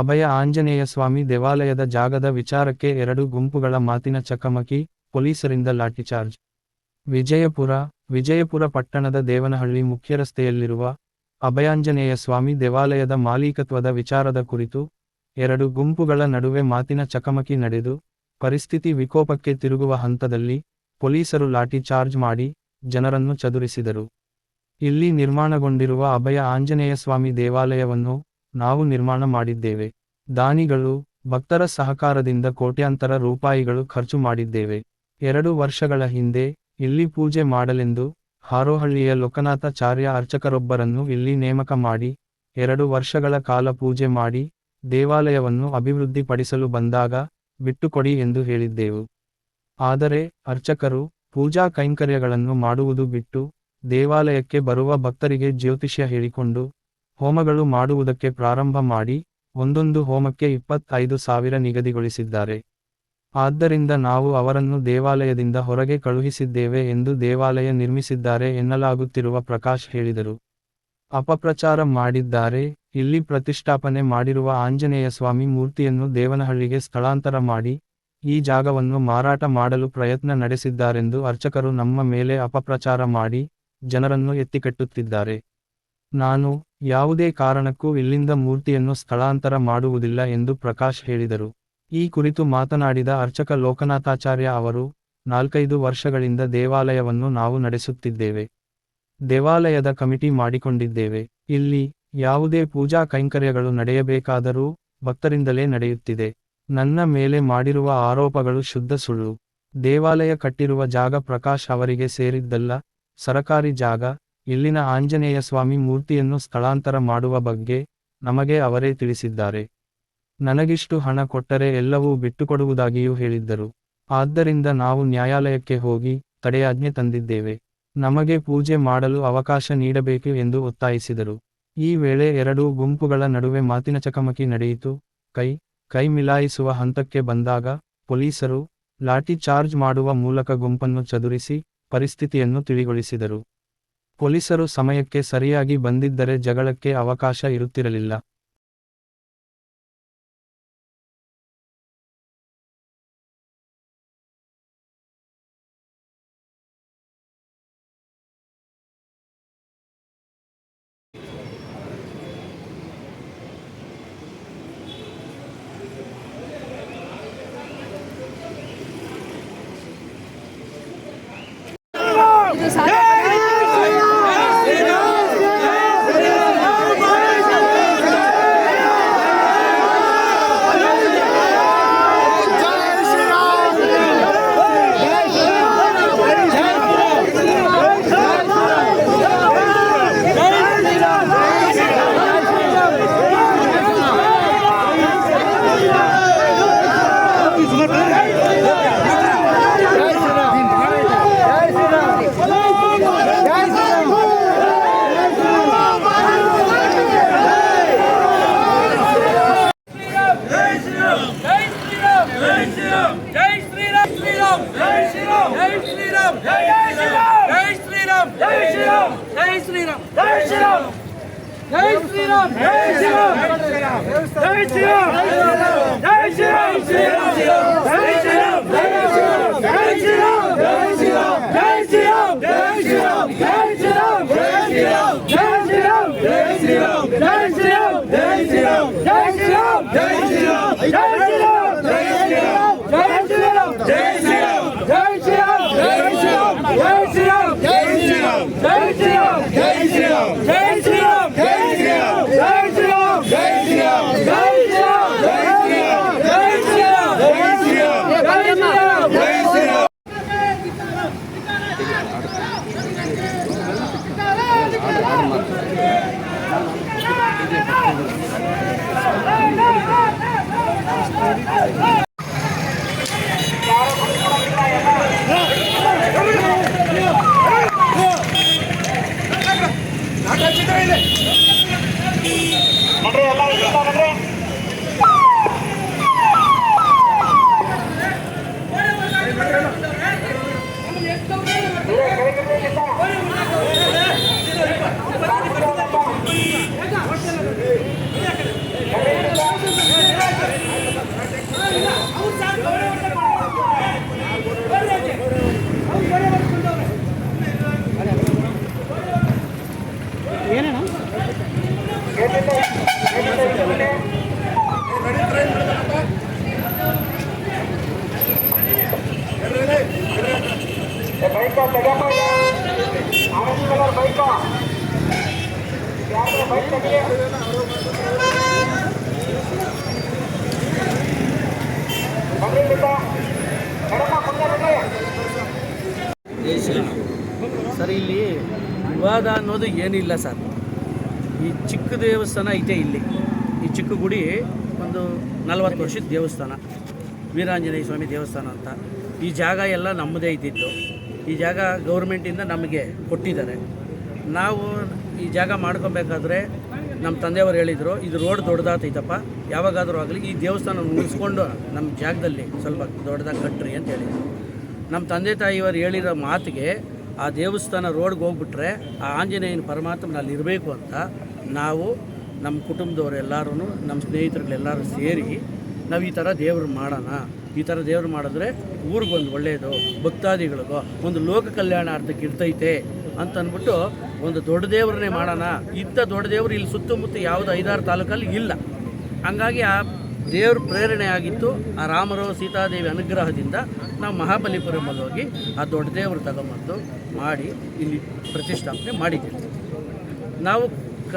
ಅಭಯ ಆಂಜನೇಯ ಸ್ವಾಮಿ ದೇವಾಲಯದ ಜಾಗದ ವಿಚಾರಕ್ಕೆ ಎರಡು ಗುಂಪುಗಳ ಮಾತಿನ ಚಕಮಕಿ, ಪೊಲೀಸರಿಂದ ಲಾಠಿಚಾರ್ಜ್. ವಿಜಯಪುರ ಪಟ್ಟಣದ ದೇವನಹಳ್ಳಿ ಮುಖ್ಯರಸ್ತೆಯಲ್ಲಿರುವ ಅಭಯಾಂಜನೇಯ ಸ್ವಾಮಿ ದೇವಾಲಯದ ಮಾಲೀಕತ್ವದ ವಿಚಾರದ ಕುರಿತು ಎರಡು ಗುಂಪುಗಳ ನಡುವೆ ಮಾತಿನ ಚಕಮಕಿ ನಡೆದು ಪರಿಸ್ಥಿತಿ ವಿಕೋಪಕ್ಕೆ ತಿರುಗುವ ಹಂತದಲ್ಲಿ ಪೊಲೀಸರು ಲಾಠಿ ಚಾರ್ಜ್ ಮಾಡಿ ಜನರನ್ನು ಚದುರಿಸಿದರು. ಇಲ್ಲಿ ನಿರ್ಮಾಣಗೊಂಡಿರುವ ಅಭಯ ಆಂಜನೇಯ ಸ್ವಾಮಿ ದೇವಾಲಯವನ್ನು ನಾವು ನಿರ್ಮಾಣ ಮಾಡಿದ್ದೇವೆ. ದಾನಿಗಳು, ಭಕ್ತರ ಸಹಕಾರದಿಂದ ಕೋಟ್ಯಾಂತರ ರೂಪಾಯಿಗಳು ಖರ್ಚು ಮಾಡಿದ್ದೇವೆ. 2 ವರ್ಷಗಳ ಹಿಂದೆ ಇಲ್ಲಿ ಪೂಜೆ ಮಾಡಲೆಂದು ಹಾರೋಹಳ್ಳಿಯ ಲೋಕನಾಥಾಚಾರ್ಯ ಅರ್ಚಕರೊಬ್ಬರನ್ನು ಇಲ್ಲಿ ನೇಮಕ ಮಾಡಿ 2 ವರ್ಷಗಳ ಕಾಲ ಪೂಜೆ ಮಾಡಿ ದೇವಾಲಯವನ್ನು ಅಭಿವೃದ್ಧಿಪಡಿಸಲು ಬಂದಾಗ ಬಿಟ್ಟುಕೊಡಿ ಎಂದು ಹೇಳಿದ್ದೆವು. ಆದರೆ ಅರ್ಚಕರು ಪೂಜಾ ಕೈಂಕರ್ಯಗಳನ್ನು ಮಾಡುವುದು ಬಿಟ್ಟು ದೇವಾಲಯಕ್ಕೆ ಬರುವ ಭಕ್ತರಿಗೆ ಜ್ಯೋತಿಷ್ಯ ಹೇಳಿಕೊಂಡು ಹೋಮಗಳು ಮಾಡುವುದಕ್ಕೆ ಪ್ರಾರಂಭ ಮಾಡಿ ಒಂದೊಂದು ಹೋಮಕ್ಕೆ 25,000 ನಿಗದಿಗೊಳಿಸಿದ್ದಾರೆ. ಆದ್ದರಿಂದ ನಾವು ಅವರನ್ನು ದೇವಾಲಯದಿಂದ ಹೊರಗೆ ಕಳುಹಿಸಿದ್ದೇವೆ ಎಂದು ದೇವಾಲಯ ನಿರ್ಮಿಸಿದ್ದಾರೆ ಎನ್ನಲಾಗುತ್ತಿರುವ ಪ್ರಕಾಶ್ ಹೇಳಿದರು. ಅಪಪ್ರಚಾರ ಮಾಡಿದ್ದಾರೆ. ಇಲ್ಲಿ ಪ್ರತಿಷ್ಠಾಪನೆ ಮಾಡಿರುವ ಆಂಜನೇಯ ಸ್ವಾಮಿ ಮೂರ್ತಿಯನ್ನು ದೇವನಹಳ್ಳಿಗೆ ಸ್ಥಳಾಂತರ ಮಾಡಿ ಈ ಜಾಗವನ್ನು ಮಾರಾಟ ಮಾಡಲು ಪ್ರಯತ್ನ ನಡೆಸಿದ್ದಾರೆಂದು ಅರ್ಚಕರು ನಮ್ಮ ಮೇಲೆ ಅಪಪ್ರಚಾರ ಮಾಡಿ ಜನರನ್ನು ಎತ್ತಿಕಟ್ಟುತ್ತಿದ್ದಾರೆ. ನಾನು ಯಾವುದೇ ಕಾರಣಕ್ಕೂ ಇಲ್ಲಿಂದ ಮೂರ್ತಿಯನ್ನು ಸ್ಥಳಾಂತರ ಮಾಡುವುದಿಲ್ಲ ಎಂದು ಪ್ರಕಾಶ್ ಹೇಳಿದರು. ಈ ಕುರಿತು ಮಾತನಾಡಿದ ಅರ್ಚಕ ಲೋಕನಾಥಾಚಾರ್ಯ ಅವರು, 4-5 ವರ್ಷಗಳಿಂದ ದೇವಾಲಯವನ್ನು ನಾವು ನಡೆಸುತ್ತಿದ್ದೇವೆ. ದೇವಾಲಯದ ಕಮಿಟಿ ಮಾಡಿಕೊಂಡಿದ್ದೇವೆ. ಇಲ್ಲಿ ಯಾವುದೇ ಪೂಜಾ ಕೈಂಕರ್ಯಗಳು ನಡೆಯಬೇಕಾದರೂ ಭಕ್ತರಿಂದಲೇ ನಡೆಯುತ್ತಿದೆ. ನನ್ನ ಮೇಲೆ ಮಾಡಿರುವ ಆರೋಪಗಳು ಶುದ್ಧ ಸುಳ್ಳು. ದೇವಾಲಯ ಕಟ್ಟಿರುವ ಜಾಗ ಪ್ರಕಾಶ್ ಅವರಿಗೆ ಸೇರಿದ್ದಲ್ಲ, ಸರಕಾರಿ ಜಾಗ. ಇಲ್ಲಿನ ಆಂಜನೇಯ ಸ್ವಾಮಿ ಮೂರ್ತಿಯನ್ನು ಸ್ಥಳಾಂತರ ಮಾಡುವ ಬಗ್ಗೆ ನಮಗೆ ಅವರೇ ತಿಳಿಸಿದ್ದಾರೆ. ನನಗಿಷ್ಟು ಹಣ ಕೊಟ್ಟರೆ ಎಲ್ಲವೂ ಬಿಟ್ಟುಕೊಡುವುದಾಗಿಯೂ ಹೇಳಿದ್ದರು. ಆದ್ದರಿಂದ ನಾವು ನ್ಯಾಯಾಲಯಕ್ಕೆ ಹೋಗಿ ತಡೆಯಾಜ್ಞೆ ತಂದಿದ್ದೇವೆ. ನಮಗೆ ಪೂಜೆ ಮಾಡಲು ಅವಕಾಶ ನೀಡಬೇಕು ಎಂದು ಒತ್ತಾಯಿಸಿದರು. ಈ ವೇಳೆ ಎರಡೂ ಗುಂಪುಗಳ ನಡುವೆ ಮಾತಿನ ಚಕಮಕಿ ನಡೆಯಿತು. ಕೈ ಮಿಲಾಯಿಸುವ ಹಂತಕ್ಕೆ ಬಂದಾಗ ಪೊಲೀಸರು ಲಾಠಿ ಚಾರ್ಜ್ ಮಾಡುವ ಮೂಲಕ ಗುಂಪನ್ನು ಚದುರಿಸಿ ಪರಿಸ್ಥಿತಿಯನ್ನು ತಿಳಿಗೊಳಿಸಿದರು. ಪೊಲೀಸರು ಸಮಯಕ್ಕೆ ಸರಿಯಾಗಿ ಬಂದಿದ್ದರೆ ಜಗಳಕ್ಕೆ ಅವಕಾಶ ಇರುತ್ತಿರಲಿಲ್ಲ. ಸರ್, ಇಲ್ಲಿ ವಿವಾದ ಅನ್ನೋದು ಏನಿಲ್ಲ ಸರ್. ಈ ಚಿಕ್ಕ ದೇವಸ್ಥಾನ ಐತೆ ಇಲ್ಲಿ. ಈ ಚಿಕ್ಕ ಗುಡಿ ಒಂದು 40 ವರ್ಷದ ದೇವಸ್ಥಾನ, ವೀರಾಂಜನೇಯ ಸ್ವಾಮಿ ದೇವಸ್ಥಾನ ಅಂತ. ಈ ಜಾಗ ಎಲ್ಲ ನಮ್ಮದೇ ಇದ್ದಿದ್ದು. ಈ ಜಾಗ ಗೌರ್ಮೆಂಟಿಂದ ನಮಗೆ ಕೊಟ್ಟಿದ್ದಾರೆ. ನಾವು ಈ ಜಾಗ ಮಾಡ್ಕೊಬೇಕಾದ್ರೆ ನಮ್ಮ ತಂದೆಯವರು ಹೇಳಿದರು, ಇದು ರೋಡ್ ದೊಡ್ಡದಾತೈತಪ್ಪ, ಯಾವಾಗಾದರೂ ಆಗಲಿ ಈ ದೇವಸ್ಥಾನ ಉಳಿಸ್ಕೊಂಡು ನಮ್ಮ ಜಾಗದಲ್ಲಿ ಸ್ವಲ್ಪ ದೊಡ್ಡದಾಗಿ ಕಟ್ಟ್ರಿ ಅಂತ ಹೇಳಿದರು. ನಮ್ಮ ತಂದೆ ತಾಯಿಯವರು ಹೇಳಿರೋ ಮಾತಿಗೆ ಆ ದೇವಸ್ಥಾನ ರೋಡ್ಗೆ ಹೋಗ್ಬಿಟ್ರೆ ಆ ಆಂಜನೇಯನ ಪರಮಾತ್ಮನ ಅಲ್ಲಿ ಇರಬೇಕು ಅಂತ ನಾವು ನಮ್ಮ ಕುಟುಂಬದವರು ಎಲ್ಲರೂ, ನಮ್ಮ ಸ್ನೇಹಿತರುಗಳೆಲ್ಲರೂ ಸೇರಿ ನಾವು ಈ ಥರ ದೇವ್ರು ಮಾಡೋಣ. ಈ ಥರ ದೇವ್ರು ಮಾಡಿದ್ರೆ ಊರಿಗೊಂದು ಒಳ್ಳೆಯದು, ಭಕ್ತಾದಿಗಳಿಗೋ ಒಂದು ಲೋಕ ಕಲ್ಯಾಣಾರ್ಥಕ್ಕೆ ಇರ್ತೈತೆ ಅಂತ ಅಂದ್ಬಿಟ್ಟು ಒಂದು ದೊಡ್ಡ ದೇವ್ರನ್ನೇ ಮಾಡೋಣ. ಇಂಥ ದೊಡ್ಡ ದೇವರು ಇಲ್ಲಿ ಸುತ್ತಮುತ್ತ ಯಾವುದು 5-6 ತಾಲೂಕಲ್ಲಿ ಇಲ್ಲ. ಹಂಗಾಗಿ ಆ ದೇವ್ರ ಪ್ರೇರಣೆ ಆಗಿತ್ತು. ಆ ರಾಮರು ಸೀತಾದೇವಿ ಅನುಗ್ರಹದಿಂದ ನಾವು ಮಹಾಬಲಿಪುರಮಲ್ಲಿ ಹೋಗಿ ಆ ದೊಡ್ಡ ದೇವರು ತಗೊಂಬಂದು ಮಾಡಿ ಇಲ್ಲಿ ಪ್ರತಿಷ್ಠಾಪನೆ ಮಾಡಿದ್ದೀವಿ. ನಾವು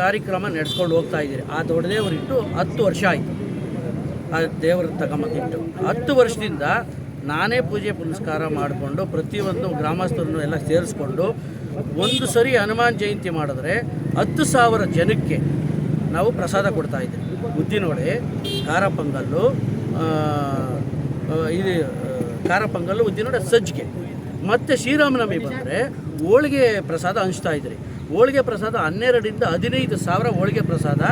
ಕಾರ್ಯಕ್ರಮ ನಡೆಸ್ಕೊಂಡು ಹೋಗ್ತಾ ಇದ್ದೀರಿ. ಆ ದೊಡ್ಡ ದೇವರಿಟ್ಟು 10 ವರ್ಷ ಆಯಿತು. ಆ ದೇವರು ತಗೊಂಬಂದಿಟ್ಟು 10 ವರ್ಷದಿಂದ ನಾನೇ ಪೂಜೆ ಪುನಸ್ಕಾರ ಮಾಡಿಕೊಂಡು ಪ್ರತಿಯೊಂದು ಗ್ರಾಮಸ್ಥರನ್ನು ಎಲ್ಲ ಸೇರಿಸ್ಕೊಂಡು ಒಂದು ಸರಿ ಹನುಮಾನ್ ಜಯಂತಿ ಮಾಡಿದ್ರೆ 10,000 ಜನಕ್ಕೆ ನಾವು ಪ್ರಸಾದ ಕೊಡ್ತಾಯಿದ್ದೀವಿ. ಉದ್ದಿನವಡೆ, ಖಾರ ಪೊಂಗಲ್ಲು, ಇದು ಖಾರ ಪೊಂಗಲ್ಲು, ಉದ್ದಿನವಡೆ, ಸಜ್ಜಿಗೆ. ಮತ್ತು ಶ್ರೀರಾಮನವಮಿ ಬಂದರೆ ಹೋಳಿಗೆ ಪ್ರಸಾದ ಹಂಚ್ತಾ ಇದ್ರಿ. ಹೋಳಿಗೆ ಪ್ರಸಾದ 12ರಿಂದ 15,000 ಹೋಳಿಗೆ ಪ್ರಸಾದ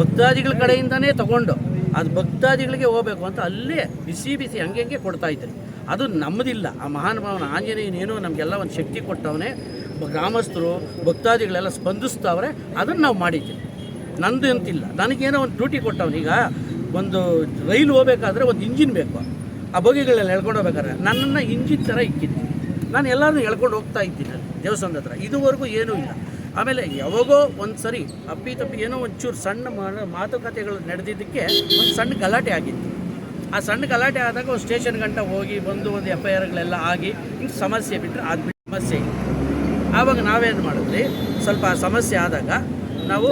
ಭಕ್ತಾದಿಗಳ ಕಡೆಯಿಂದನೇ ತಗೊಂಡು ಅದು ಭಕ್ತಾದಿಗಳಿಗೆ ಹೋಗಬೇಕು ಅಂತ ಅಲ್ಲೇ ಬಿಸಿ ಬಿಸಿ ಹಂಗೆ ಕೊಡ್ತಾಯಿದ್ರಿ. ಅದು ನಮ್ಮದಿಲ್ಲ. ಆ ಮಹಾನುಭಾವನ ಆಂಜನೇಯನೇನೋ ನಮಗೆಲ್ಲ ಒಂದು ಶಕ್ತಿ ಕೊಟ್ಟವನೇ. ಗ್ರಾಮಸ್ಥರು ಭಕ್ತಾದಿಗಳೆಲ್ಲ ಸ್ಪಂದಿಸ್ತವ್ರೆ. ಅದನ್ನು ನಾವು ಮಾಡಿದ್ದೀವಿ. ನಂದು ಅಂತಿಲ್ಲ, ನನಗೇನೋ ಒಂದು ಡ್ಯೂಟಿ ಕೊಟ್ಟವನು. ಈಗ ಒಂದು ರೈಲು ಹೋಗ್ಬೇಕಾದ್ರೆ ಒಂದು ಇಂಜಿನ್ ಬೇಕು. ಆ ಬೋಗಿಗಳೆಲ್ಲ ಎಳ್ಕೊಂಡು ಹೋಗ್ಬೇಕಾದ್ರೆ ನನ್ನನ್ನು ಇಂಜಿನ್ ಥರ ಇಕ್ಕಿದ್ದೆ. ನಾನು ಎಲ್ಲರೂ ಎಳ್ಕೊಂಡು ಹೋಗ್ತಾ ಇದ್ದೀನಿ ಅಲ್ಲಿ ದೇವಸ್ಥಾನದ ಹತ್ರ. ಇದುವರೆಗೂ ಏನೂ ಇಲ್ಲ. ಆಮೇಲೆ ಯಾವಾಗೋ ಒಂದು ಸರಿ ಅಪ್ಪಿತಪ್ಪಿ ಏನೋ ಒಂಚೂರು ಸಣ್ಣ ಮಾತುಕತೆಗಳು ನಡೆದಿದ್ದಕ್ಕೆ ಒಂದು ಸಣ್ಣ ಗಲಾಟೆ ಆಗಿತ್ತು. ಆ ಸಣ್ಣ ಗಲಾಟೆ ಆದಾಗ ಒಂದು ಸ್ಟೇಷನ್ ಗಂಟ ಹೋಗಿ ಬಂದು ಒಂದು FIRಗಳೆಲ್ಲ ಆಗಿ ಹಿಂಗೆ ಸಮಸ್ಯೆ ಬಿಟ್ಟರೆ ಅದು ಸಮಸ್ಯೆ ಇಲ್ಲ. ಆವಾಗ ನಾವೇನು ಮಾಡಿದ್ವಿ, ಸ್ವಲ್ಪ ಸಮಸ್ಯೆ ಆದಾಗ ನಾವು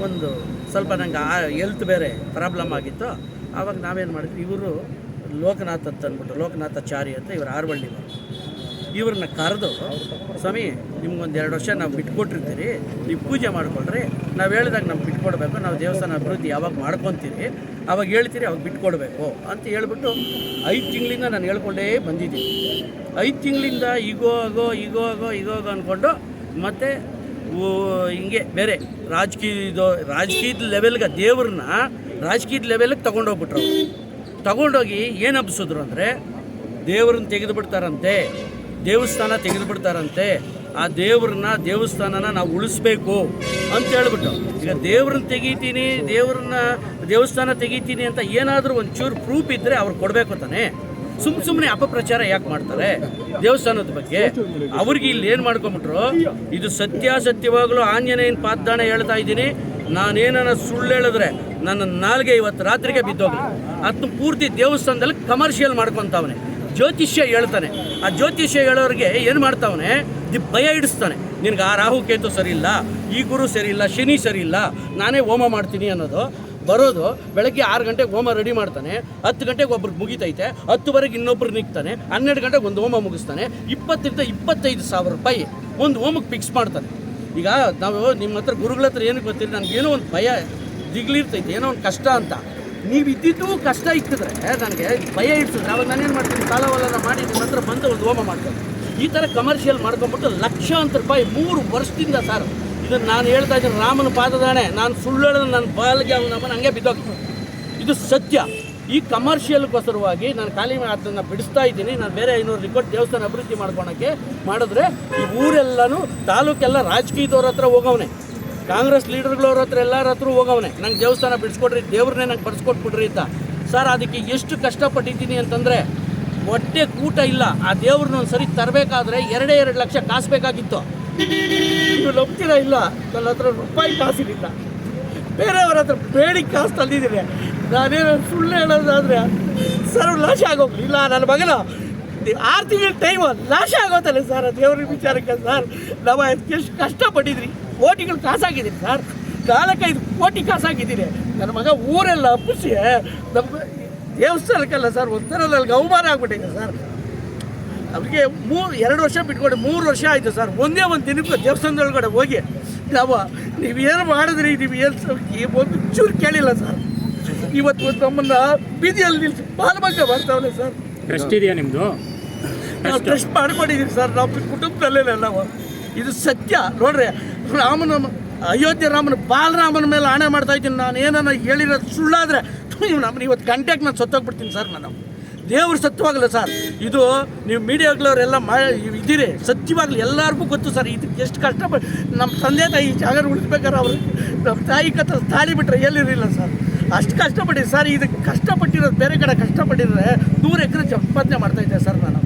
ಒಂದು ಸ್ವಲ್ಪ ನಂಗೆ ಹೆಲ್ತ್ ಬೇರೆ ಪ್ರಾಬ್ಲಮ್ ಆಗಿತ್ತು. ಆವಾಗ ನಾವೇನು ಮಾಡಿದ್ವಿ, ಇವರು ಲೋಕನಾಥ್ ಅಂತ ಅಂದ್ಬಿಟ್ಟು, ಲೋಕನಾಥಾಚಾರಿ ಅಂತ ಇವರು ಆರ್ವಳ್ಳಿವರು, ಇವ್ರನ್ನ ಕರೆದು, ಸ್ವಾಮಿ ನಿಮ್ಗೊಂದು 2 ವರ್ಷ ನಾವು ಬಿಟ್ಕೊಟ್ಟಿರ್ತೀರಿ, ನೀವು ಪೂಜೆ ಮಾಡಿಕೊಂಡ್ರೆ ನಾವು ಹೇಳಿದಾಗ ನಮ್ಗೆ ಬಿಟ್ಕೊಡ್ಬೇಕು, ನಾವು ದೇವಸ್ಥಾನ ಅಭಿವೃದ್ಧಿ ಯಾವಾಗ ಮಾಡ್ಕೊತೀರಿ ಅವಾಗ ಹೇಳ್ತೀರಿ, ಅವಾಗ ಬಿಟ್ಕೊಡ್ಬೇಕು ಅಂತ ಹೇಳ್ಬಿಟ್ಟು 5 ತಿಂಗಳಿಂದ ನಾನು ಹೇಳ್ಕೊಂಡೇ ಬಂದಿದ್ದೀನಿ. 5 ತಿಂಗಳಿಂದ ಈಗೋ ಅಂದ್ಕೊಂಡು ಮತ್ತು ಹಿಂಗೆ ಬೇರೆ ರಾಜಕೀಯದ ಲೆವೆಲ್ಗೆ ದೇವ್ರನ್ನ ರಾಜಕೀಯದ ಲೆವೆಲ್ಗೆ ತೊಗೊಂಡೋಗ್ಬಿಟ್ರು. ತಗೊಂಡೋಗಿ ಏನು ಹಬ್ಬಿಸಿದ್ರು ಅಂದರೆ ದೇವ್ರನ್ನ ತೆಗೆದುಬಿಡ್ತಾರಂತೆ, ದೇವಸ್ಥಾನ ತೆಗೆದುಬಿಡ್ತಾರಂತೆ. ಆ ದೇವಸ್ಥಾನನ ನಾವು ಉಳಿಸ್ಬೇಕು ಅಂತ ಹೇಳ್ಬಿಟ್ಟು, ಈಗ ದೇವ್ರನ್ನ ತೆಗಿತೀನಿ, ದೇವಸ್ಥಾನ ತೆಗಿತೀನಿ ಅಂತ ಏನಾದರೂ ಒಂಚೂರು ಪ್ರೂಫ್ ಇದ್ದರೆ ಅವ್ರು ಕೊಡಬೇಕು ತಾನೆ. ಸುಮ್ಮನೆ ಅಪಪ್ರಚಾರ ಯಾಕೆ ಮಾಡ್ತಾರೆ ದೇವಸ್ಥಾನದ ಬಗ್ಗೆ? ಅವ್ರಿಗೆ ಇಲ್ಲಿ ಏನು ಮಾಡ್ಕೊಂಬಿಟ್ರು, ಇದು ಸತ್ಯವಾಗಲೂ ಆಂಜನೇಯನ ಪಾದಾಣ ಹೇಳ್ತಾ ಇದ್ದೀನಿ, ನಾನೇನ ಸುಳ್ಳು ಹೇಳಿದ್ರೆ ನನ್ನ ನಾಲ್ಗೆ ಇವತ್ತು ರಾತ್ರಿಗೆ ಬಿದ್ದೋಗ್ಲಿ. ಅದನ್ನು ಪೂರ್ತಿ ದೇವಸ್ಥಾನದಲ್ಲಿ ಕಮರ್ಷಿಯಲ್ ಮಾಡ್ಕೊತಾವನೆ. ಜ್ಯೋತಿಷ್ಯ ಹೇಳ್ತಾನೆ. ಆ ಜ್ಯೋತಿಷ್ಯ ಹೇಳೋರಿಗೆ ಏನು ಮಾಡ್ತಾವನೆ, ಭಯ ಇಡಿಸ್ತಾನೆ. ನಿನಗೆ ಆ ರಾಹು ಕೇತು ಸರಿ ಇಲ್ಲ, ಈ ಗುರು ಸರಿ ಇಲ್ಲ, ಶನಿ ಸರಿ ಇಲ್ಲ, ನಾನೇ ಹೋಮ ಮಾಡ್ತೀನಿ ಅನ್ನೋದು. ಬರೋದು ಬೆಳಗ್ಗೆ 6 ಗಂಟೆಗೆ ಹೋಮ ರೆಡಿ ಮಾಡ್ತಾನೆ, 10 ಗಂಟೆಗೆ ಒಬ್ರಿಗೆ ಮುಗಿತೈತೆ, 10ವರೆಗೆ ಇನ್ನೊಬ್ರು ನಿಗ್ತಾನೆ, 12 ಗಂಟೆಗೆ ಒಂದು ಹೋಮ ಮುಗಿಸ್ತಾನೆ, 20ರಿಂದ 25,000 ರೂಪಾಯಿ ಒಂದು ಹೋಮಕ್ಕೆ ಫಿಕ್ಸ್ ಮಾಡ್ತಾನೆ. ಈಗ ನಾವು ನಿಮ್ಮ ಹತ್ರ ಗುರುಗಳ ಹತ್ರ ಏನಕ್ಕೆ ಗೊತ್ತಿಲ್ಲ, ನನಗೇನೋ ಒಂದು ಭಯ ದಿಗ್ಲಿರ್ತೈತೆ, ಏನೋ ಒಂದು ಕಷ್ಟ ಅಂತ. ನೀವು ಇದ್ದಿದ್ದು ಕಷ್ಟ ಇಕ್ಕಿದ್ರೆ ನನಗೆ ಭಯ ಇಡ್ಸಿದ್ರೆ ಅವಾಗ ನಾನೇನು ಮಾಡ್ತೀನಿ, ಕಾಲವಲ್ಲ ಮಾಡಿ ನಿಮ್ಮ ಹತ್ರ ಬಂದು ಒಂದು ಹೋಮ ಮಾಡ್ತೀನಿ. ಈ ಥರ ಕಮರ್ಷಿಯಲ್ ಮಾಡ್ಕೊಂಬಿಟ್ಟು ಲಕ್ಷಾಂತರ ರೂಪಾಯಿ 3 ವರ್ಷದಿಂದ ಸರ್. ಇದನ್ನು ನಾನು ಹೇಳ್ತಾ ಇದ್ದೀನಿ, ರಾಮನ ಪಾದದಾಣೆ, ನಾನು ಸುಳ್ಳು ಹೇಳಿದ್ರೆ ನನ್ನ ಬಾಲ್ಗೆ ಅವನಮ್ಮನ ಹಂಗೆ ಬಿದ್ದೋಗ್ತೀನಿ. ಇದು ಸತ್ಯ. ಈ ಕಮರ್ಷಿಯಲ್ಗೋಸ್ಕರವಾಗಿ ನಾನು ಖಾಲಿ ಅದನ್ನು ಬಿಡಿಸ್ತಾ ಇದ್ದೀನಿ. ನಾನು ಬೇರೆ 500 ಕೋಟಿ ದೇವಸ್ಥಾನ ಅಭಿವೃದ್ಧಿ ಮಾಡಿದ್ರೆ ಈ ಊರೆಲ್ಲನೂ ತಾಲೂಕೆಲ್ಲ ರಾಜಕೀಯದವ್ರ ಹತ್ರ ಹೋಗವನೆ, ಕಾಂಗ್ರೆಸ್ ಲೀಡರ್ಗಳವ್ರ ಹತ್ರ ಎಲ್ಲರ ಹತ್ರ ಹೋಗವನೆ, ನಂಗೆ ದೇವಸ್ಥಾನ ಬಿಡಿಸ್ಕೊಡ್ರಿ, ದೇವ್ರನ್ನೇ ನಂಗೆ ಬಡಿಸ್ಕೊಟ್ಬಿಡ್ರಿ ಅಂತ. ಸರ್ ಅದಕ್ಕೆ ಎಷ್ಟು ಕಷ್ಟಪಟ್ಟಿದ್ದೀನಿ ಅಂತಂದರೆ ಹೊಟ್ಟೆ ಕೂಟ ಇಲ್ಲ. ಆ ದೇವ್ರನ್ನ ಒಂದು ಸರಿ ತರಬೇಕಾದ್ರೆ 2 ಲಕ್ಷ ಕಾಸು ಬೇಕಾಗಿತ್ತು. ನೀವು ನಂಬ್ತೀರಾ ಇಲ್ಲ, ನನ್ನ ಹತ್ರ ರೂಪಾಯಿ ಕಾಸಿರಲಿಲ್ಲ, ಬೇರೆಯವ್ರ ಹತ್ರ ಬೇಡಿ ಕಾಸು ತಂದಿದ್ದೀನಿ. ನಾನೇನು ಸುಳ್ಳು ಹೇಳೋದಾದರೆ ಸರ್ವನಾಶ ಆಗೋಗ್ಲಿ. ಇಲ್ಲ ನನ್ನ ಮಗನ 6 ತಿಂಗಳ ಟೈಮ್ ನಾಶ ಆಗೋತಲ್ಲ ಸರ್ ದೇವ್ರ ವಿಚಾರಕ್ಕೆ ಸರ್. ನಾವು ಎಷ್ಟು ಕಷ್ಟಪಟ್ಟಿದ್ರಿ, ಕೋಟಿಗಳು ಕಾಸಾಗಿದ್ದೀನಿ ಸರ್, ಕಾಲಕ್ಕೆ 5 ಕೋಟಿ ಕಾಸಾಗಿದ್ದೀನಿ. ನನ್ನ ಮಗ ಊರೆಲ್ಲ ಹಬ್ಬಿಸಿ ನಮ್ಮ ದೇವಸ್ಥಾನಕ್ಕೆಲ್ಲ ಸರ್ ಒಂಥರ ನನಗೆ ಅವಮಾನ ಆಗ್ಬಿಟ್ಟಿದೆ ಸರ್. ಅವ್ರಿಗೆ 2 ವರ್ಷ ಬಿಟ್ಕೊಂಡು 3 ವರ್ಷ ಆಯಿತು ಸರ್. ಒಂದೇ ಒಂದು ದಿನಕ್ಕೆ ದೇವಸ್ಥಾನದೊಳಗಡೆ ಹೋಗಿ ನಾವು ನೀವೇನು ಮಾಡಿದ್ರಿ, ನೀವು ಏನು ಒಂದು ಚೂರು ಕೇಳಿಲ್ಲ ಸರ್. ಇವತ್ತು ನಮ್ಮನ್ನು ಬೀದಿಯಲ್ಲಿ ನಿಲ್ಲಿಸಿ ಬಾಲಭಂಗ ಮಾಡ್ತಾವಲ್ಲ ಸರ್. ಟ್ರಸ್ಟ್ ಇದೆಯಾ ನಿಮ್ಮದು? ನಾವು ಟ್ರಸ್ಟ್ ಮಾಡ್ಕೊಂಡಿದ್ದೀವಿ ಸರ್, ನಾವು ಕುಟುಂಬದಲ್ಲೇ ನಾವು. ಇದು ಸತ್ಯ ನೋಡ್ರಿ. ಅಯೋಧ್ಯೆ ರಾಮನ ಬಾಲರಾಮನ ಮೇಲೆ ಆಣೆ ಮಾಡ್ತಾ ಇದ್ದೀನಿ. ನಾನು ಏನನ್ನ ಹೇಳಿರೋದು ಸುಳ್ಳಾದರೆ ನಮ್ಮನ್ನ ಇವತ್ತು ಗಂಟೆಗೆ ನಾನು ಸತ್ತೋಗ್ಬಿಡ್ತೀನಿ ಸರ್. ನಾನು ದೇವ್ರು ಸತ್ಯವಾಗಲ್ಲ ಸರ್. ಇದು ನೀವು ಮೀಡಿಯಾಗಳವರೆಲ್ಲ ಇದ್ದೀರಿ, ಸತ್ಯವಾಗಲಿ ಎಲ್ಲರಿಗೂ ಗೊತ್ತು ಸರ್. ಇದಕ್ಕೆ ಎಷ್ಟು ಕಷ್ಟಪಟ್ಟು ನಮ್ಮ ತಂದೆ ತಾಯಿ ಈ ಜಾಗ ಉಳಿಸ್ಬೇಕಾದ್ರೆ ಅವರು ನಮ್ಮ ತಾಯಿ ತಾಳಿ ಬಿಟ್ಟರೆ ಎಲ್ಲಿರಲಿಲ್ಲ ಸರ್. ಅಷ್ಟು ಕಷ್ಟಪಟ್ಟಿದ್ದೆ ಸರ್. ಇದಕ್ಕೆ ಕಷ್ಟಪಟ್ಟಿರೋದು ಬೇರೆ ಕಡೆ ಕಷ್ಟಪಟ್ಟಿದ್ರೆ 100 ಎಕರೆ ಸಂಪಾದನೆ ಮಾಡ್ತಾಯಿದ್ದೆ ಸರ್ ನಾನು.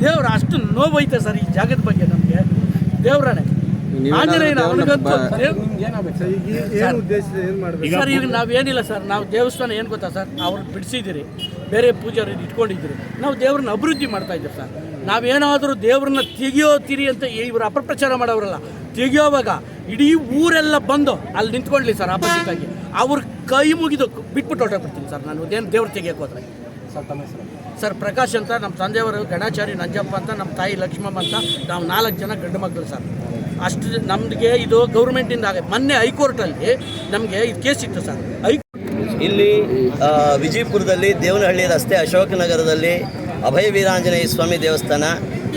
ದೇವ್ರು ಅಷ್ಟು ನೋವೈತೆ ಸರ್ ಈ ಜಾಗದ ಬಗ್ಗೆ ನಮಗೆ. ದೇವ್ರನೇ ಆಂಜನೇಯನ ಅವನಿಗಂತೂ ಸರ್. ಈಗ ನಾವೇನಿಲ್ಲ ಸರ್, ನಾವು ದೇವಸ್ಥಾನ ಏನು ಗೊತ್ತಾ ಸರ್, ಅವ್ರು ಬಿಡಿಸಿದ್ದೀರಿ, ಬೇರೆ ಪೂಜಾರಿ ಇಟ್ಕೊಂಡಿದ್ದೀರಿ, ನಾವು ದೇವ್ರನ್ನ ಅಭಿವೃದ್ಧಿ ಮಾಡ್ತಾ ಇದ್ದೀವಿ ಸರ್. ನಾವೇನಾದರೂ ದೇವ್ರನ್ನ ತೆಗಿಯೋತೀರಿ ಅಂತ ಇವರು ಅಪಪ್ರಚಾರ ಮಾಡೋರಲ್ಲ, ತೆಗಿಯೋವಾಗ ಇಡೀ ಊರೆಲ್ಲ ಬಂದು ಅಲ್ಲಿ ನಿಂತ್ಕೊಳ್ಳಿ ಸರ್. ಆಪೋಸಿಟಾಗಿ ಅವ್ರ ಕೈ ಮುಗಿದು ಬಿಟ್ಬಿಟ್ಟು ಹೊರಟೋಗ್ಬಿಡ್ತೀನಿ ಸರ್ ನಾನು. ಅದೇನು ದೇವ್ರು ತೆಗಿಯೋಕೆ ಹೋದ್ರೆ ಸರ್. ಪ್ರಕಾಶ್ ಅಂತ ನಮ್ಮ ತಂದೆಯವರು, ಗಣಾಚಾರಿ ನಂಜಪ್ಪ ಅಂತ, ನಮ್ಮ ತಾಯಿ ಲಕ್ಷ್ಮಮ್ಮ ಅಂತ, ನಾವು 4 ಜನ ಗಂಡು ಮಕ್ಕಳು ಸರ್. ಅಷ್ಟು ನಮಗೆ ಇದು ಗೌರ್ಮೆಂಟಿಂದ ಆಗಿದೆ. ಮೊನ್ನೆ ಹೈಕೋರ್ಟಲ್ಲಿ ನಮಗೆ ಇದು ಕೇಸ್ ಇತ್ತು ಸರ್. ಇಲ್ಲಿ ವಿಜಯಪುರದಲ್ಲಿ ದೇವನಹಳ್ಳಿ ರಸ್ತೆ ಅಶೋಕನಗರದಲ್ಲಿ ಅಭಯ ವೀರಾಂಜನೇಯ ಸ್ವಾಮಿ ದೇವಸ್ಥಾನ.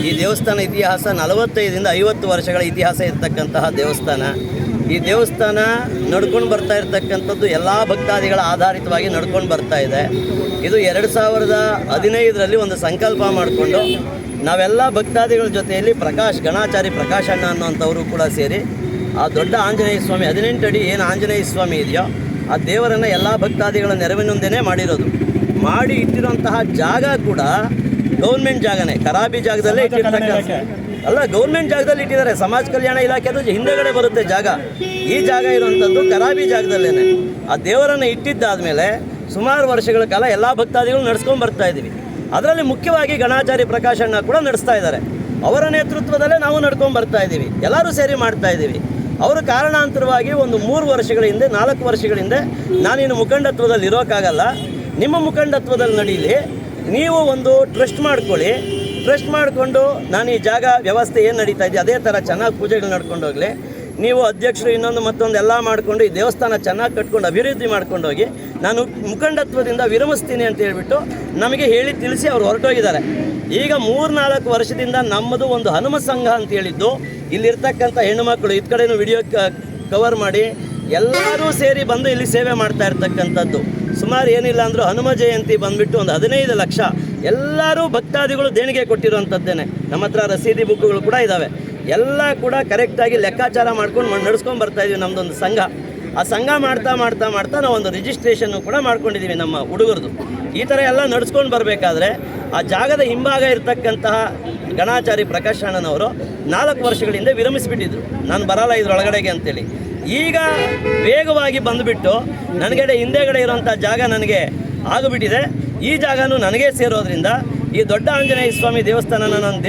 ಈ ದೇವಸ್ಥಾನ ಇತಿಹಾಸ 45ರಿಂದ 50 ವರ್ಷಗಳ ಇತಿಹಾಸ ಇರತಕ್ಕಂತಹ ದೇವಸ್ಥಾನ. ಈ ದೇವಸ್ಥಾನ ನಡ್ಕೊಂಡು ಬರ್ತಾ ಇರತಕ್ಕಂಥದ್ದು ಎಲ್ಲ ಭಕ್ತಾದಿಗಳ ಆಧಾರಿತವಾಗಿ ನಡ್ಕೊಂಡು ಬರ್ತಾ ಇದೆ. ಇದು 2015ರಲ್ಲಿ ಒಂದು ಸಂಕಲ್ಪ ಮಾಡಿಕೊಂಡು ನಾವೆಲ್ಲ ಭಕ್ತಾದಿಗಳ ಜೊತೆಯಲ್ಲಿ ಗಣಾಚಾರಿ ಪ್ರಕಾಶ್ ಅಣ್ಣ ಅನ್ನೋಂಥವರು ಕೂಡ ಸೇರಿ ಆ ದೊಡ್ಡ ಆಂಜನೇಯ ಸ್ವಾಮಿ 18 ಅಡಿ ಏನು ಆಂಜನೇಯ ಸ್ವಾಮಿ ಇದೆಯೋ ಆ ದೇವರನ್ನು ಎಲ್ಲ ಭಕ್ತಾದಿಗಳ ನೆರವಿನಿಂದನೇ ಮಾಡಿ ಇಟ್ಟಿರುವಂತಹ ಜಾಗ ಕೂಡ ಗೌರ್ಮೆಂಟ್ ಜಾಗನೇ, ಖರಾಬಿ ಜಾಗದಲ್ಲೇ ಇಟ್ಟಿರ್ತಕ್ಕಂಥ ಅಲ್ಲ, ಗೌರ್ಮೆಂಟ್ ಜಾಗದಲ್ಲಿ ಇಟ್ಟಿದ್ದಾರೆ. ಸಮಾಜ ಕಲ್ಯಾಣ ಇಲಾಖೆದು ಹಿಂದೆಗಡೆ ಬರುತ್ತೆ ಜಾಗ. ಈ ಜಾಗ ಇರುವಂಥದ್ದು ಖರಾಬಿ ಜಾಗದಲ್ಲೇ. ಆ ದೇವರನ್ನು ಇಟ್ಟಿದ್ದಾದಮೇಲೆ ಸುಮಾರು ವರ್ಷಗಳ ಕಾಲ ಎಲ್ಲ ಭಕ್ತಾದಿಗಳು ನಡೆಸ್ಕೊಂಡು ಬರ್ತಾ ಇದ್ದೀವಿ. ಅದರಲ್ಲಿ ಮುಖ್ಯವಾಗಿ ಗಣಾಚಾರಿ ಪ್ರಕಾಶಣ್ಣ ಕೂಡ ನಡೆಸ್ತಾ ಇದ್ದಾರೆ. ಅವರ ನೇತೃತ್ವದಲ್ಲೇ ನಾವು ನಡ್ಕೊಂಡು ಬರ್ತಾ ಇದ್ದೀವಿ, ಎಲ್ಲರೂ ಸೇರಿ ಮಾಡ್ತಾ ಇದ್ದೀವಿ. ಅವರು ಕಾರಣಾಂತರವಾಗಿ ಒಂದು 3 ವರ್ಷಗಳ ಹಿಂದೆ 4 ವರ್ಷಗಳ ಹಿಂದೆ ನಾನಿನ್ನು ಮುಖಂಡತ್ವದಲ್ಲಿ ಇರೋಕ್ಕಾಗಲ್ಲ, ನಿಮ್ಮ ಮುಖಂಡತ್ವದಲ್ಲಿ ನಡೀಲಿ, ನೀವು ಒಂದು ಟ್ರಸ್ಟ್ ಮಾಡ್ಕೊಳ್ಳಿ, ಟ್ರಸ್ಟ್ ಮಾಡಿಕೊಂಡು ನಾನು ಈ ಜಾಗ ವ್ಯವಸ್ಥೆ ಏನು ನಡೀತಾ ಇದೆ ಅದೇ ಥರ ಚೆನ್ನಾಗಿ ಪೂಜೆಗಳು ನಡ್ಕೊಂಡು ಹೋಗಲಿ, ನೀವು ಅಧ್ಯಕ್ಷರು ಇನ್ನೊಂದು ಮತ್ತೊಂದು ಎಲ್ಲ ಮಾಡಿಕೊಂಡು ಈ ದೇವಸ್ಥಾನ ಚೆನ್ನಾಗಿ ಕಟ್ಕೊಂಡು ಅಭಿವೃದ್ಧಿ ಮಾಡ್ಕೊಂಡು ಹೋಗಿ, ನಾನು ಮುಖಂಡತ್ವದಿಂದ ವಿರಮಿಸ್ತೀನಿ ಅಂತ ಹೇಳ್ಬಿಟ್ಟು ನಮಗೆ ಹೇಳಿ ತಿಳಿಸಿ ಅವರು ಹೊರಟೋಗಿದ್ದಾರೆ. ಈಗ 3-4 ವರ್ಷದಿಂದ ನಮ್ಮದು ಒಂದು ಹನುಮ ಸಂಘ ಅಂತ ಹೇಳಿದ್ದು, ಇಲ್ಲಿರ್ತಕ್ಕಂಥ ಹೆಣ್ಣುಮಕ್ಕಳು ಈ ಕಡೆನೂ ವಿಡಿಯೋ ಕವರ್ ಮಾಡಿ ಎಲ್ಲರೂ ಸೇರಿ ಬಂದು ಇಲ್ಲಿ ಸೇವೆ ಮಾಡ್ತಾ ಇರ್ತಕ್ಕಂಥದ್ದು. ಸುಮಾರು ಏನಿಲ್ಲ ಅಂದರೂ ಹನುಮ ಜಯಂತಿ ಬಂದುಬಿಟ್ಟು ಒಂದು 15 ಲಕ್ಷ ಎಲ್ಲರೂ ಭಕ್ತಾದಿಗಳು ದೇಣಿಗೆ ಕೊಟ್ಟಿರುವಂಥದ್ದೇನೆ. ನಮ್ಮ ಹತ್ರ ರಸೀದಿ ಬುಕ್ಗಳು ಕೂಡ ಇದ್ದಾವೆ. ಎಲ್ಲ ಕೂಡ ಕರೆಕ್ಟಾಗಿ ಲೆಕ್ಕಾಚಾರ ಮಾಡ್ಕೊಂಡು ನಡೆಸ್ಕೊಂಡು ಬರ್ತಾಯಿದ್ದೀವಿ ನಮ್ಮದೊಂದು ಸಂಘ. ಆ ಸಂಘ ಮಾಡ್ತಾ ಮಾಡ್ತಾ ಮಾಡ್ತಾ ನಾವು ಒಂದು ರಿಜಿಸ್ಟ್ರೇಷನ್ನು ಕೂಡ ಮಾಡ್ಕೊಂಡಿದ್ದೀವಿ ನಮ್ಮ ಹುಡುಗರದು. ಈ ಥರ ಎಲ್ಲ ನಡೆಸ್ಕೊಂಡು ಬರಬೇಕಾದ್ರೆ ಆ ಜಾಗದ ಹಿಂಭಾಗ ಇರತಕ್ಕಂತಹ ಗಣಾಚಾರಿ ಪ್ರಕಾಶ್ ಅಣ್ಣನವರು 4 ವರ್ಷಗಳ ಹಿಂದೆ ವಿರಮಿಸಿಬಿಟ್ಟಿದ್ರು, ನಾನು ಬರಲ್ಲ ಇದರೊಳಗಡೆಗೆ ಅಂತೇಳಿ. ಈಗ ವೇಗವಾಗಿ ಬಂದುಬಿಟ್ಟು ನನಗಡೆ ಹಿಂದೆಗಡೆ ಇರೋಂಥ ಜಾಗ ನನಗೆ ಆಗಿಬಿಟ್ಟಿದೆ. ಈ ಜಾಗನೂ ನನಗೆ ಸೇರೋದ್ರಿಂದ ಈ ದೊಡ್ಡ ಆಂಜನೇಯ ಸ್ವಾಮಿ ದೇವಸ್ಥಾನನ ನಾನು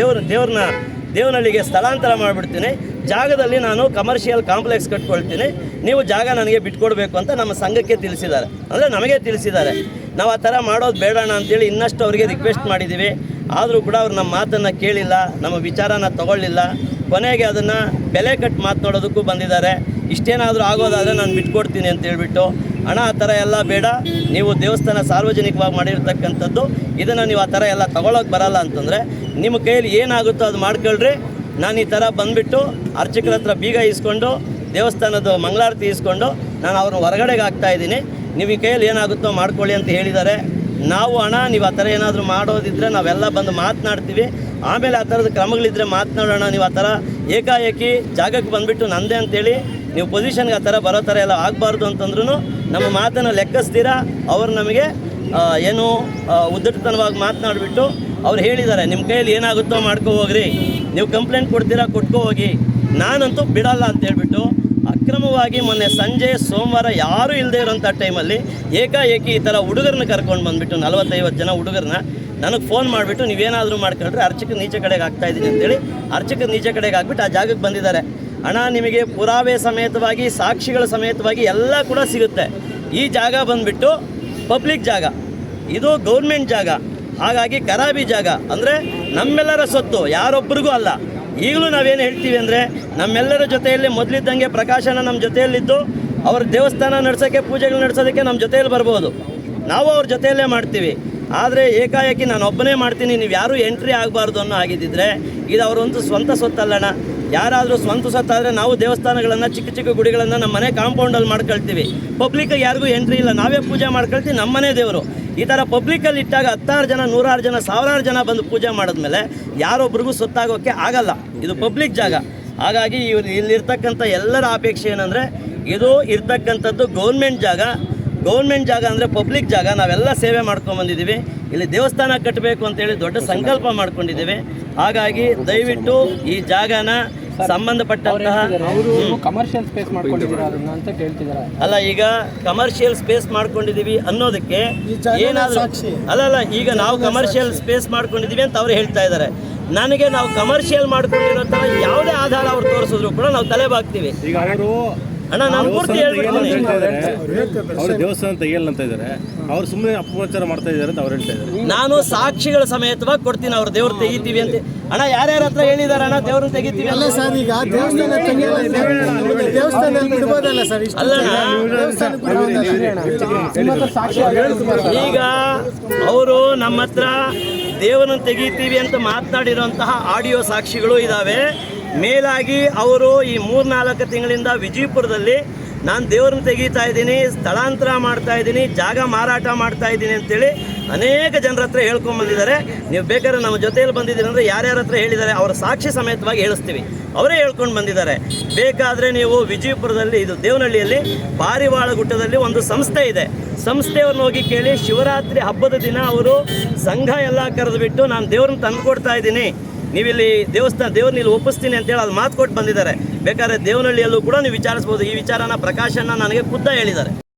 ದೇವನಹಳ್ಳಿಗೆ ಸ್ಥಳಾಂತರ ಮಾಡಿಬಿಡ್ತೀನಿ. ಜಾಗದಲ್ಲಿ ನಾನು ಕಮರ್ಷಿಯಲ್ ಕಾಂಪ್ಲೆಕ್ಸ್ ಕಟ್ಕೊಳ್ತೀನಿ, ನೀವು ಜಾಗ ನನಗೆ ಬಿಟ್ಕೊಡ್ಬೇಕು ಅಂತ ನಮ್ಮ ಸಂಘಕ್ಕೆ ತಿಳಿಸಿದ್ದಾರೆ, ಅಂದರೆ ನಮಗೆ ತಿಳಿಸಿದ್ದಾರೆ. ನಾವು ಆ ಥರ ಮಾಡೋದು ಬೇಡಣ ಅಂತೇಳಿ ಇನ್ನಷ್ಟು ಅವರಿಗೆ ರಿಕ್ವೆಸ್ಟ್ ಮಾಡಿದ್ದೀವಿ. ಆದರೂ ಕೂಡ ಅವ್ರು ನಮ್ಮ ಮಾತನ್ನು ಕೇಳಿಲ್ಲ, ನಮ್ಮ ವಿಚಾರನ ತಗೊಳ್ಳಿಲ್ಲ. ಕೊನೆಗೆ ಅದನ್ನು ಬೆಲೆ ಕಟ್ಟು ಮಾತನಾಡೋದಕ್ಕೂ ಬಂದಿದ್ದಾರೆ. ಇಷ್ಟೇನಾದರೂ ಆಗೋದಾದರೆ ನಾನು ಬಿಟ್ಕೊಡ್ತೀನಿ ಅಂತ ಹೇಳ್ಬಿಟ್ಟು, ಹಣ ಆ ಥರ ಎಲ್ಲ ಬೇಡ, ನೀವು ದೇವಸ್ಥಾನ ಸಾರ್ವಜನಿಕವಾಗಿ ಮಾಡಿರ್ತಕ್ಕಂಥದ್ದು, ಇದನ್ನು ನೀವು ಆ ಥರ ಎಲ್ಲ ತೊಗೊಳಕ್ಕೆ ಬರಲ್ಲ ಅಂತಂದರೆ ನಿಮ್ಮ ಕೈಯಲ್ಲಿ ಏನಾಗುತ್ತೋ ಅದು ಮಾಡ್ಕೊಳ್ರಿ. ನಾನು ಈ ಥರ ಬಂದುಬಿಟ್ಟು ಅರ್ಚಕರ ಹತ್ರ ಬೀಗ ಇಸ್ಕೊಂಡು ದೇವಸ್ಥಾನದ ಮಂಗಳಾರತಿ ಇಸ್ಕೊಂಡು ನಾನು ಅವ್ರನ್ನ ಹೊರಗಡೆಗೆ ಹಾಕ್ತಾಯಿದ್ದೀನಿ. ನೀವು ಈ ಕೈಯಲ್ಲಿ ಏನಾಗುತ್ತೋ ಮಾಡ್ಕೊಳ್ಳಿ ಅಂತ ಹೇಳಿದ್ದಾರೆ. ನಾವು ಹಣ ನೀವು ಆ ಥರ ಏನಾದರೂ ಮಾಡೋದಿದ್ದರೆ ನಾವೆಲ್ಲ ಬಂದು ಮಾತನಾಡ್ತೀವಿ, ಆಮೇಲೆ ಆ ಥರದ ಕ್ರಮಗಳಿದ್ದರೆ ಮಾತನಾಡೋಣ. ನೀವು ಆ ಥರ ಏಕಾಏಕಿ ಜಾಗಕ್ಕೆ ಬಂದುಬಿಟ್ಟು ನಂದೇ ಅಂತೇಳಿ ನೀವು ಪೊಸಿಷನ್ಗೆ ಆ ಥರ ಬರೋ ಥರ ಎಲ್ಲ ಆಗಬಾರ್ದು ಅಂತಂದ್ರೂ ನಮ್ಮ ಮಾತನ್ನು ಲೆಕ್ಕಿಸ್ತೀರಾ. ಅವರು ನಮಗೆ ಏನು ಉದ್ದಟತನವಾಗಿ ಮಾತನಾಡಿಬಿಟ್ಟು ಅವ್ರು ಹೇಳಿದ್ದಾರೆ, ನಿಮ್ಮ ಕೈಯಲ್ಲಿ ಏನಾಗುತ್ತೋ ಮಾಡ್ಕೊ ಹೋಗ್ರಿ, ನೀವು ಕಂಪ್ಲೇಂಟ್ ಕೊಡ್ತೀರಾ ಕೊಟ್ಕೋ ಹೋಗಿ, ನಾನಂತೂ ಬಿಡಲ್ಲ ಅಂತ ಹೇಳ್ಬಿಟ್ಟು ಅಕ್ರಮವಾಗಿ ಮೊನ್ನೆ ಸಂಜೆ ಸೋಮವಾರ ಯಾರೂ ಇಲ್ಲದೆ ಇರೋಂಥ ಟೈಮಲ್ಲಿ ಏಕಾಏಕಿ ಈ ಥರ ಹುಡುಗರನ್ನ ಕರ್ಕೊಂಡು ಬಂದುಬಿಟ್ಟು 40-50 ಜನ ಹುಡುಗರನ್ನ ನನಗೆ ಫೋನ್ ಮಾಡಿಬಿಟ್ಟು ನೀವೇನಾದರೂ ಮಾಡ್ಕೊಂಡ್ರೆ ಅರ್ಚಕ ನೀಚೆ ಕಡೆಗೆ ಆಗ್ತಾಯಿದ್ದೀನಿ ಅಂತೇಳಿ ಅರ್ಚಕ ನೀಚೆ ಕಡೆಗೆ ಆಗ್ಬಿಟ್ಟು ಆ ಜಾಗಕ್ಕೆ ಬಂದಿದ್ದಾರೆ. ಹಣ ನಿಮಗೆ ಪುರಾವೆ ಸಮೇತವಾಗಿ ಸಾಕ್ಷಿಗಳ ಸಮೇತವಾಗಿ ಎಲ್ಲ ಕೂಡ ಸಿಗುತ್ತೆ. ಈ ಜಾಗ ಬಂದುಬಿಟ್ಟು ಪಬ್ಲಿಕ್ ಜಾಗ, ಇದು ಗೌರ್ಮೆಂಟ್ ಜಾಗ, ಹಾಗಾಗಿ ಖರಾಬಿ ಜಾಗ ಅಂದರೆ ನಮ್ಮೆಲ್ಲರ ಸೊತ್ತು, ಯಾರೊಬ್ಬರಿಗೂ ಅಲ್ಲ. ಈಗಲೂ ನಾವೇನು ಹೇಳ್ತೀವಿ ಅಂದರೆ ನಮ್ಮೆಲ್ಲರ ಜೊತೆಯಲ್ಲಿ ಮೊದಲಿದ್ದಂಗೆ ಪ್ರಕಾಶನ ನಮ್ಮ ಜೊತೆಯಲ್ಲಿದ್ದು ಅವ್ರ ದೇವಸ್ಥಾನ ನಡೆಸೋಕ್ಕೆ ಪೂಜೆಗಳು ನಡೆಸೋದಕ್ಕೆ ನಮ್ಮ ಜೊತೆಯಲ್ಲಿ ಬರ್ಬೋದು, ನಾವು ಅವ್ರ ಜೊತೆಯಲ್ಲೇ ಮಾಡ್ತೀವಿ. ಆದರೆ ಏಕಾಏಕಿ ನಾನು ಒಬ್ಬನೇ ಮಾಡ್ತೀನಿ, ನೀವು ಯಾರೂ ಎಂಟ್ರಿ ಆಗಬಾರ್ದು ಅನ್ನೋ ಆಗಿದ್ದಿದ್ರೆ ಇದು ಅವರಂತೂ ಸ್ವಂತ ಸೊತ್ತಲ್ಲಣ್ಣ. ಯಾರಾದರೂ ಸ್ವಂತ ಸೊತ್ತಾದರೆ ನಾವು ದೇವಸ್ಥಾನಗಳನ್ನು ಚಿಕ್ಕ ಚಿಕ್ಕ ಗುಡಿಗಳನ್ನು ನಮ್ಮ ಮನೆ ಕಾಂಪೌಂಡಲ್ಲಿ ಮಾಡ್ಕೊಳ್ತೀವಿ. ಪಬ್ಲಿಕ್ಕಿಗೆ ಯಾರಿಗೂ ಎಂಟ್ರಿ ಇಲ್ಲ, ನಾವೇ ಪೂಜೆ ಮಾಡ್ಕೊಳ್ತೀವಿ, ನಮ್ಮನೇ ದೇವರು. ಈ ಥರ ಪಬ್ಲಿಕ್ಕಲ್ಲಿ ಇಟ್ಟಾಗ 10 ಜನ 100 ಜನ 1000 ಜನ ಬಂದು ಪೂಜೆ ಮಾಡಿದ್ಮೇಲೆ ಯಾರೊಬ್ರಿಗೂ ಸೊತ್ತಾಗೋಕ್ಕೆ ಆಗಲ್ಲ. ಇದು ಪಬ್ಲಿಕ್ ಜಾಗ. ಹಾಗಾಗಿ ಇಲ್ಲಿರ್ತಕ್ಕಂಥ ಎಲ್ಲರ ಅಪೇಕ್ಷೆ ಏನಂದರೆ ಇದು ಇರ್ತಕ್ಕಂಥದ್ದು ಗೌರ್ಮೆಂಟ್ ಜಾಗ. ಗೌರ್ಮೆಂಟ್ ಜಾಗ ಅಂದರೆ ಪಬ್ಲಿಕ್ ಜಾಗ. ನಾವೆಲ್ಲ ಸೇವೆ ಮಾಡ್ಕೊಂಬಂದಿದ್ದೀವಿ. ಇಲ್ಲಿ ದೇವಸ್ಥಾನ ಕಟ್ಟಬೇಕು ಅಂತೇಳಿ ದೊಡ್ಡ ಸಂಕಲ್ಪ ಮಾಡ್ಕೊಂಡಿದ್ದೀವಿ. ಹಾಗಾಗಿ ದಯವಿಟ್ಟು ಈ ಜಾಗನ ಸಂಬಂಧಪಟ್ಟಂತಹ ಕಮರ್ಷಿಯಲ್ ಸ್ಪೇಸ್ ಮಾಡ್ಕೊಂಡಿದ್ದೀರಾ ಅಂತ ಕೇಳ್ತಿದ್ದಾರೆ. ಅಲ್ಲ, ಈಗ ಕಮರ್ಷಿಯಲ್ ಸ್ಪೇಸ್ ಮಾಡ್ಕೊಂಡಿದ್ದೀವಿ ಅನ್ನೋದಕ್ಕೆ ಏನಾದರೂ ಅಲ್ಲ, ಈಗ ನಾವು ಕಮರ್ಷಿಯಲ್ ಸ್ಪೇಸ್ ಮಾಡ್ಕೊಂಡಿದ್ದೀವಿ ಅಂತ ಅವ್ರು ಹೇಳ್ತಾ ಇದ್ದಾರೆ. ನನಗೆ ನಾವು ಕಮರ್ಷಿಯಲ್ ಮಾಡ್ಕೊಂಡಿರೋ ಥರ ಯಾವುದೇ ಆಧಾರ ಅವ್ರು ತೋರಿಸಿದ್ರು ಕೂಡ ನಾವು ತಲೆ ಬಾಗ್ತೀವಿ. ಈಗ ಅವರು ಅಣ್ಣ ನಾನು ಪೂರ್ತಿ ಹೇಳ್ಬಿಡ್ತೀನಿ. ಅವರು ದೇವಸ್ಥಾನ ತೆಗಿಯಲ್ಲ ಅಂತ ಇದ್ದಾರೆ, ಅವ್ರು ಸುಮ್ಮನೆ ಅಪಪ್ರಚಾರ ಮಾಡ್ತಾ ಇದ್ದಾರೆ ಅಂತ ಅವ್ರು ಹೇಳ್ತಾ ಇದ್ದಾರೆ. ನಾನು ಸಾಕ್ಷಿಗಳ ಸಮೇತವಾಗಿ ಕೊಡ್ತೀನಿ, ಅವ್ರು ದೇವ್ರು ತೆಗಿತೀವಿ ಅಂತ. ಅಣ್ಣ ಯಾರ್ಯಾರ ಹತ್ರ ಹೇಳಿದಾರೆ ಅಣ್ಣ ದೇವ್ರನ್ನ ತೆಗಿತೀವಿ ಅಲ್ಲ ಸರ್, ಈಗ ದೇವಸ್ಥಾನ ಬಿಡ್ಬೋದಲ್ಲ ಸರ್? ಈಗ ಅವರು ನಮ್ಮ ಹತ್ರ ದೇವರನ್ನು ತೆಗಿತೀವಿ ಅಂತ ಮಾತನಾಡಿರುವಂತಹ ಆಡಿಯೋ ಸಾಕ್ಷಿಗಳು ಇದ್ದಾವೆ. ಮೇಲಾಗಿ ಅವರು ಈ 3-4 ತಿಂಗಳಿಂದ ವಿಜಯಪುರದಲ್ಲಿ ನಾನು ದೇವ್ರನ್ನ ತೆಗೀತಾ ಇದ್ದೀನಿ, ಸ್ಥಳಾಂತರ ಮಾಡ್ತಾ ಇದ್ದೀನಿ, ಜಾಗ ಮಾರಾಟ ಮಾಡ್ತಾ ಇದ್ದೀನಿ ಅಂತೇಳಿ ಅನೇಕ ಜನರ ಹತ್ರ ಹೇಳ್ಕೊಂಬಂದಿದ್ದಾರೆ. ನೀವು ಬೇಕಾದ್ರೆ ನಮ್ಮ ಜೊತೆಯಲ್ಲಿ ಬಂದಿದ್ದೀರಿ ಅಂದರೆ ಯಾರ್ಯಾರ ಹತ್ರ ಹೇಳಿದ್ದಾರೆ ಅವರ ಸಾಕ್ಷಿ ಸಮೇತವಾಗಿ ಹೇಳಿಸ್ತೀವಿ. ಅವರೇ ಹೇಳ್ಕೊಂಡು ಬಂದಿದ್ದಾರೆ. ಬೇಕಾದರೆ ನೀವು ವಿಜಯಪುರದಲ್ಲಿ, ಇದು ದೇವನಹಳ್ಳಿಯಲ್ಲಿ ಪಾರಿವಾಳ ಗುಟ್ಟದಲ್ಲಿ ಒಂದು ಸಂಸ್ಥೆ ಇದೆ, ಸಂಸ್ಥೆಯವ್ರನ್ನ ಹೋಗಿ ಕೇಳಿ. ಶಿವರಾತ್ರಿ ಹಬ್ಬದ ದಿನ ಅವರು ಸಂಘ ಎಲ್ಲ ಕರೆದುಬಿಟ್ಟು ನಾನು ದೇವ್ರನ್ನ ತಂದು ಕೊಡ್ತಾ ಇದ್ದೀನಿ, ನೀವಿಲ್ಲಿ ದೇವ್ರನ್ನ ಇಲ್ಲಿ ಒಪ್ಪಿಸ್ತೀನಿ ಅಂತೇಳಿ ಅದು ಮಾತು ಕೊಟ್ಟು ಬಂದಿದ್ದಾರೆ. ಬೇಕಾದ್ರೆ ದೇವನಹಳ್ಳಿಯಲ್ಲೂ ಕೂಡ ನೀವು ವಿಚಾರಿಸ್ಬೋದು. ಈ ವಿಚಾರನ ಪ್ರಕಾಶನ ನನಗೆ ಖುದ್ದ ಹೇಳಿದ್ದಾರೆ.